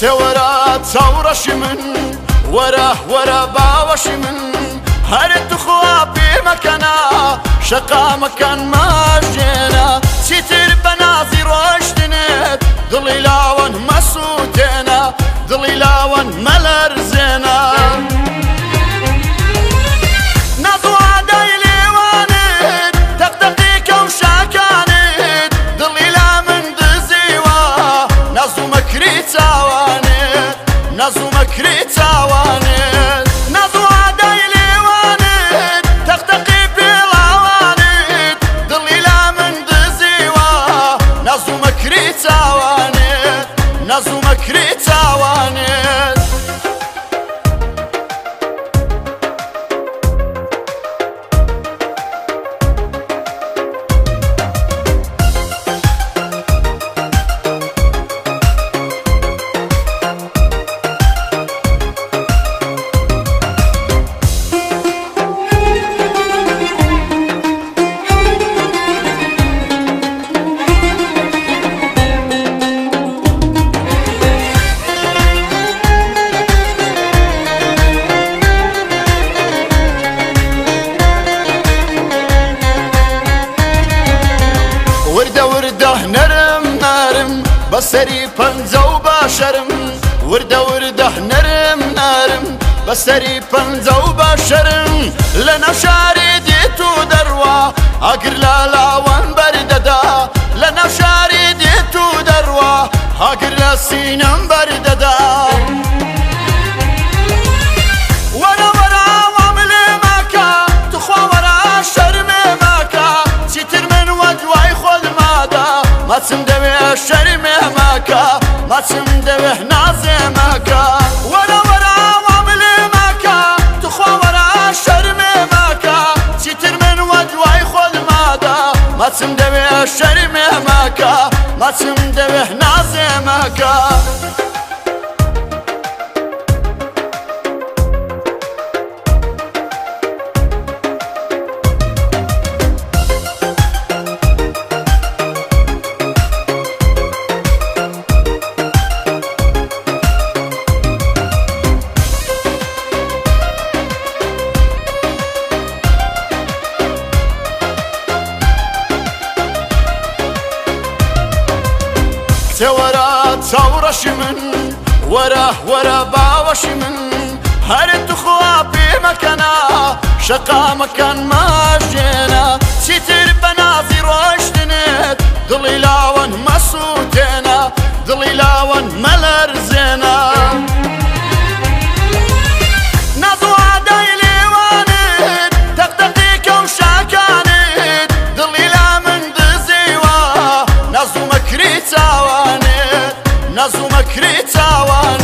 سورا تصورش من ورا باوش من هرت خوابي مكانا شقا مكان ما جينا ستر بناظر واشتنت ضلي لاون مسوتنا ضلي لاون ملر زينا نظو عداي ليوانت تقدقيك وشاكانت ضلي لا من دزيوا نظو مكري تاوانت نظو مكري تاوانت نظو عداي ليوانت تقدقي بلاوانت ضلي لا من دزيوا نظو مكري تاوانت نظو مكري تاوانت بسري پنزه و باشرم ورده نرم بسري پنزه و باشرم لنا شاري ديتو دروا اقر لالاوان برددا لنا شاري ديتو دروا اقر لسينم برددا ورا وعمل ماكا تخوا ورا شرم ماكا ستر من ودواي خود مادا ما تسمدوي الشرم ماكا ما تسمدوي نازي ماكا ورا وعمل ماكا تخوا ورا شرم ماكا ستر من ودواي خود مادا ما تسمدوي الشرم ماكا ما تسمدوي نازي ماكا ورا تصورش من ورا باوش من هرت خوابي مكانا شقا مكان ما جينا ستر بناظر واشتنت ضلي لاون مسوتنا ضلي لاون ملر زينا نظو عداي ليوانت تقدقيك وشاكانت ضلي لا من دزيوا نظو مكري تاوانت نظو مكري تاوانت